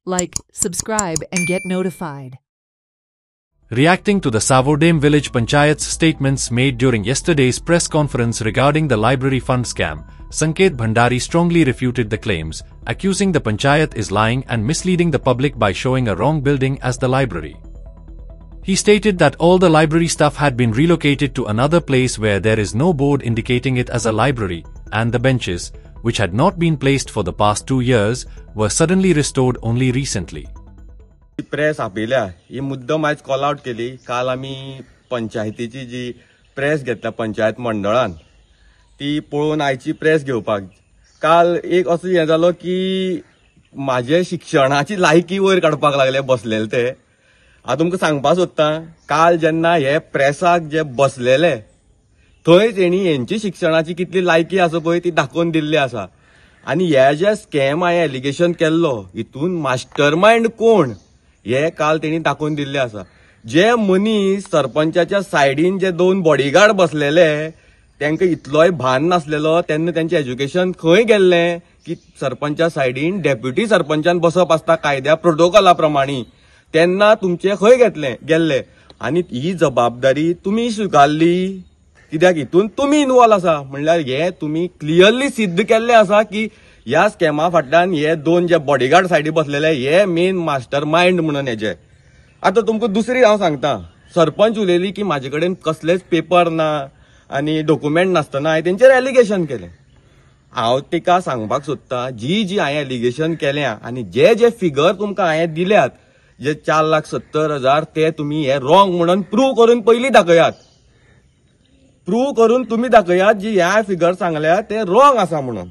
like, subscribe and get notified. Reacting to the Savodem Village Panchayat's statements made during yesterday's press conference regarding the library fund scam, Sanket Bhandari strongly refuted the claims, accusing the Panchayat is lying and misleading the public by showing a wrong building as the library. He stated that all the library stuff had been relocated to another place where there is no board indicating it as a library, and the benches, which had not been placed for the past 2 years, were suddenly restored only recently. Press आपयल्या ही मुद्दम आयज call out केली. काल आमी पंचायतीची जी press घेतल्या पंचायत मंडळान ती पळोवन आयची प्रेस घेवपाक काल एक असो हे जालो की माझे शिक्षणाची लायकी वयर काडपाक लागले बसलेले ते. हांव तुमकां सांगपाक सोदतां, काल जेन्ना हे प्रेसाक जे बसलेले थंय तेणी हेंची शिक्षणाची कितली लायकी आसा पळय ती दाखोवन दिल्ली आसा. आनी हे जे स्कॅम हांवें एलिगेशन केल्लो हितून मास्टर माइंड कोण हे काल तेणी दाखोवन दिल्ले आसा. जे मनीस सरपंचाच्या सायडीन जे 2 बॉडीगार्ड बसलेले तांकां इतलोय भान नासलेलो तेन्ना त्यांचे एज्युकेशन खंय गेल्लें की सरपंचा सायडीन डेप्युटी सरपंचान बसप आसता कायद्या प्रोटोकॉला प्रमाणे तेन्ना तुमचे खंय गेल्ले आनी ही जबाबदारी तुमी स्विकारली कित्याक हितून तुमी इन्वॉल्व आसा म्हणल्यार हे तुमी क्लियरली सिद्ध केल्ले आसा की ह्या स्कॅमा फाटल्यान हे 2 जे बॉडीगार्ड सायडी बसलेले हे मेन मास्टर माइंड म्हणून हेजे. आता तुमकां दुसरी हांव सांगता, सरपंच उलयली की म्हाजे कडेन कसलेच पेपर ना आनी डॉक्युमेंट नासतना हांवें तेंचेर एलिगेशन केलें. हांव तिका सांगपाक सोदतां जी हांवें एलिगेशन केल्या आनी जे फिगर तुमकां हांवें दिल्यात जे 4,70,000 ते तुमी हे रॉंग म्हणून प्रूव्ह करून पयलीं दाखयात. प्रूव्ह करून तुमी दाखयात जी ह्या फिगर सांगल्या ते रॉंग आसा म्हणून.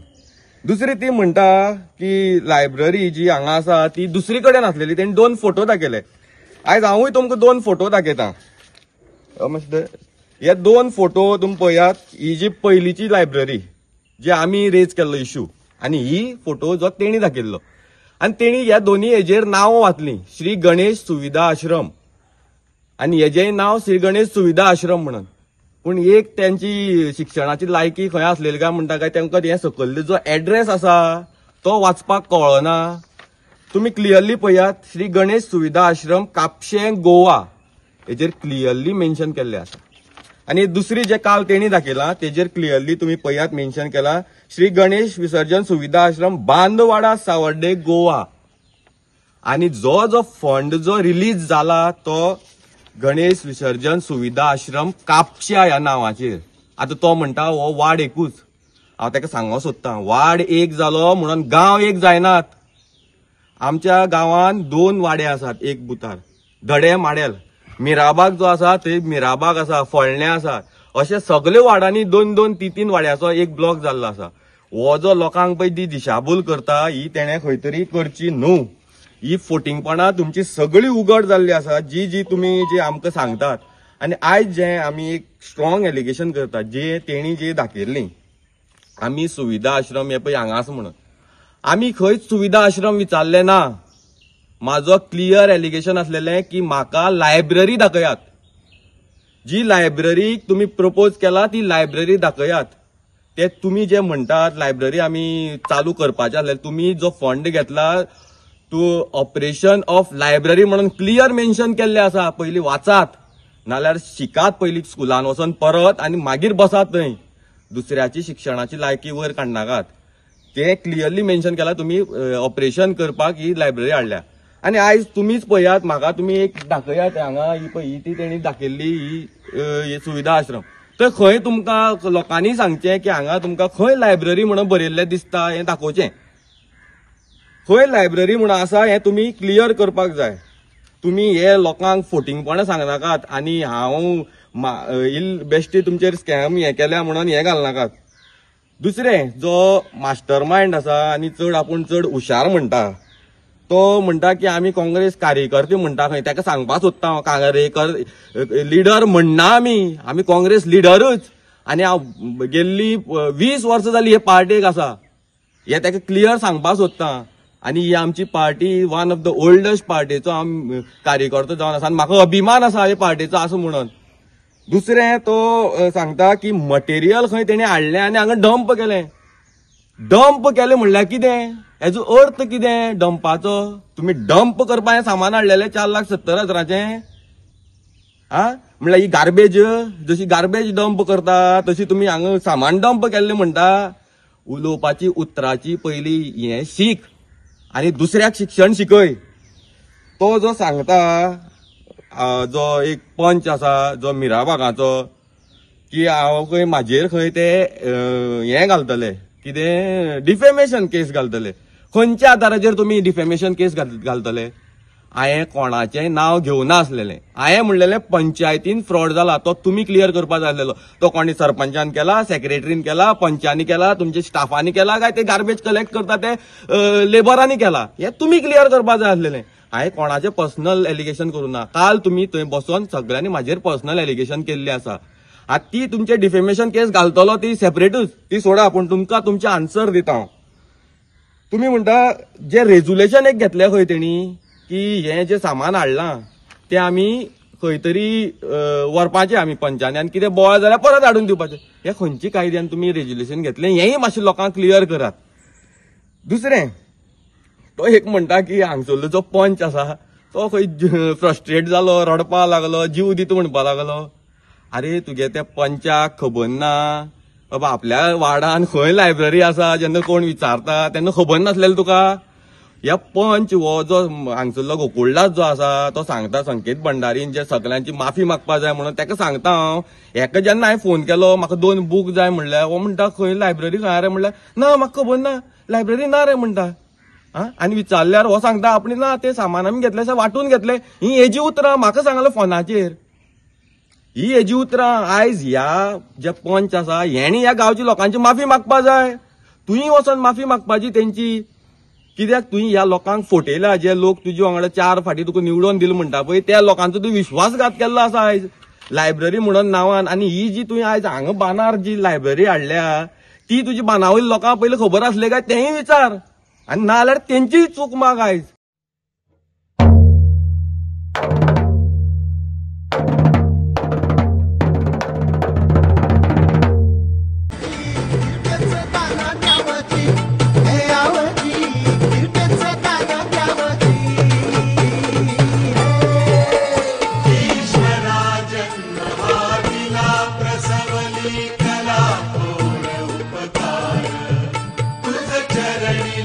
दुसरी ती म्हणटा की लायब्ररी जी हांगा आसा ती दुसरी कडेन आसलेली तेणी 2 फोटो दाखयले. आयज हांवूय तुमकां 2 फोटो दाखयतां. हे 2 फोटो तुमी पळयात. ही जी पयलीची लायब्ररी जी आमी रेज केल्लो इश्यू आनी ही फोटो जो तेणी दाखयल्लो आनी तेणी ह्या दोनी हेजेर नांव वाचली श्री गणेश सुविधा आश्रम आनी हेजेय नांव श्री गणेश सुविधा आश्रम म्हणून. पूण एक त्यांची शिक्षणाची लायकी खंय आसलेली काय म्हणटा काय तांकां हे सकयल्लो जो एड्रेस आसा तो वाचपाक कळना. तुम्ही क्लियरली पळयात श्री गणेश सुविधा आश्रम कापशें गोवा हेजेर क्लियरली मेन्शन केल्ले आसा. आनी दुसरी जे काल तेणी दाखयला तेजेर क्लियरली तुम्ही पळयात मेन्शन केला श्री गणेश विसर्जन सुविधा आश्रम बांदवाडा सावर्डे गोवा. आनी जो फंड जो रिलीज जाला तो गणेश विसर्जन सुविधा आश्रम कापशा ह्या नावाचेर. आता तो म्हणटा हो वार्ड 1. हांव ताका सांगूंक सोदतां वार्ड 1 जालो म्हणून गांव 1 जायनात. आमच्या गांवांत 2 वाडे आसात एक बुतार. धडे माडेल मिराबाग जो आसा थंय मिराबाग आसा, फोळण्या आसा, अशे सगळे वार्डांनी 2-2, 3-3 वाड्याचो एक ब्लॉक जाल्लो आसा. हो जो लोकांक पळय ती दिशाभूल करता ही तेणें खंय तरी करची न्हू. ही फोटिंगपणां तुमची सगळी उघड जाल्ली आसा जी तुम्ही जे आमकां सांगतात. आनी आयज जे आमी एक स्ट्रॉंग एलिगेशन करतात जे तेणी जे दाखयल्ली आमी सुविधा आश्रम हे पळय हांगा आसा म्हणून आमी खंयच सुविधा आश्रम विचारले ना. म्हाजो क्लियर एलिगेशन आसलेलें की म्हाका लायब्ररी दाखयात. जी लायब्ररी तुम्ही प्रपोज केला ती लायब्ररी दाखयात. ते तुम्ही जे म्हणटात लायब्ररी आमी चालू करपाचे आसले तुम्ही जो फंड घेतला टू ऑपरेशन ऑफ लायब्ररी म्हणून क्लियर मेन्शन केल्ले आसा. पयलीं वाचात नाल्यार शिकात पयलीं स्कुलान वचून परत आनी मागीर बसात थंय. दुसऱ्याची शिक्षणाची लायकी वयर काडनाकात. ते क्लियरली मेन्शन केला तुम्ही ऑपरेशन करपाक ही लायब्ररी हाडल्या. आनी आयज तुमीच पळयात म्हाका तुम्ही एक दाखयात हांगा ही पळय ही ती तेणी दाखयल्ली ही सुविधा आश्रम. तर खंय तुमकां लोकांनी सांगचें की हांगा तुमकां खंय लायब्ररी म्हणून बरयल्लें दिसता हें दाखोवचें. खंय लायब्ररी म्हणून आसा हें तुमी क्लियर करपाक जाय. तुमी हे लोकांक फोटिंगपणां सांगनाकात आनी हांव इल बेश्टी तुमचेर स्कॅम हें केल्या म्हणून हें घालनाकात. दुसरें जो मास्टर माइंड आसा आनी आपूण चड हुशार म्हणटा तो म्हणटा की आमी काँग्रेस कार्यकर्ते म्हणटा खंय ताका सांगपाक सोदता हांव काँग्रेस लिडर म्हणना आमी काँग्रेस लिडरूच. आनी हांव गेल्ली 20 वर्सां जाली हे पार्टेक आसा हे ताका क्लियर सांगपाक सोदतां. आनी ही आमची party one of the oldest पार्टीचो आमी कार्यकर्तो जावन आसा आनी म्हाका अभिमान आसा हे पार्टीचो असो म्हणून. दुसरें तो सांगता की मटेरियल खंय तेणी हाडलें आनी हांगा डंप केलें. डंप केलें म्हणल्यार कितें हेजो अर्थ कितें डंपाचो? तुम्ही डंप करपा सामान हाडलेले 4,70,000 म्हणल्यार ही गार्बेज, जशी गार्बेज डंप करता तशी तुम्ही हांगा सामान डंप केल्ले म्हणटा. उलोवपाची उतराची पयली हे शीक आनी दुसऱ्याक शिक्षण शिकय. तो जो सांगता जो एक पंच आसा जो मिराबागाचो की हांव खंय म्हाजेर खंय ते हे घालतले कितें डिफेमेशन केस घालतले. खंयच्या आदाराचेर तुमी डिफेमेशन केस घालतले? हांवें कोणाचें नांव घेवना आसलेलें. हांवें म्हणलेलें पंचायतीन फ्रॉड जाला तो तुमी क्लियर करपा जाय आसलेलो. तो कोणी सरपंचान केला, सेक्रेटरीन केला, पंचांनी केला, तुमच्या स्टाफांनी केला काय ते गार्बेज कलेक्ट करता ते लेबरांनी केला, हे तुमी क्लियर करपा जाय आसलेलें. हांवें कोणाचें पर्सनल एलिगेशन करूं ना. काल तुमी थंय बसोन सगळ्यांनी म्हाजेर पर्सनल एलिगेशन केल्ली आसा. आतां ती तुमचे डिफेमेशन केस घालतलो ती सेपरेटूच, ती सोडा. पूण तुमकां तुमचे आन्सर दिता हांव. तुमी म्हणटा जे रेजुलेशन एक घेतले खंय तेणी की हे जे सामान हाडलां ते आमी खंय तरी व्हरपाचें आमी पंचांनी आनी कितें बोवाळ जाल्यार परत हाडून दिवपाचें. हे खंयची कायद्यान तुमी रेजुलेशन घेतलें हेंय मातशें लोकांक क्लियर करात. दुसरें, तो एक म्हणटा की हांगसरलो जो पंच आसा तो खंय फ्रस्ट्रेट जालो, रडपा लागलो, जीव दिता म्हणपा लागलो. अरे तुगे त्या पंचाक खबर ना बाबा आपल्या वार्डान खंय लायब्ररी आसा, जेन्ना कोण विचारता तेन्ना खबर नासलेलें तुका? ह्या पंच हो जो हांगसरलो गोकुळदास जो आसा तो सांगता संकेत भंडारीन जे सगळ्यांची माफी मागपा जाय म्हणून. ताका सांगता हांव, हेका जेन्ना हांवें फोन केलो म्हाका 2 बूक जाय म्हणल्यार हो म्हणटा खंय लायब्ररी खंय रे म्हणल्यार ना म्हाका खबर ना, लायब्ररी ना रे म्हणटा. आनी विचारल्यार हो सांगता आपणे ना ते सामान आमी घेतले वाटून घेतले. ही हेजी उतरां म्हाका सांगले फोनाचेर. ही हेजी उतरां आयज ह्या जे पंच आसा हेणी ह्या गांवच्या लोकांची माफी मागपा जाय. तुयी वचोन माफी मागपाची तेंची. कित्याक तुयी ह्या लोकांक फटयला, जे लोक तुजे वांगडा 4 फाटी तुका निवडून दिले म्हणटा पळय त्या लोकांचो तूं विश्वासघात केल्लो आसा आयज लायब्ररी म्हणून नांवान. आनी ही जी तुवें आयज हांगा बानार जी लायब्ररी हाडल्या ती तुजी बानावयल्या लोकांक पयलीं खबर आसले काय तेंय विचार. आनी नाल्यार तेंचीय चूक माग आयज. चरणी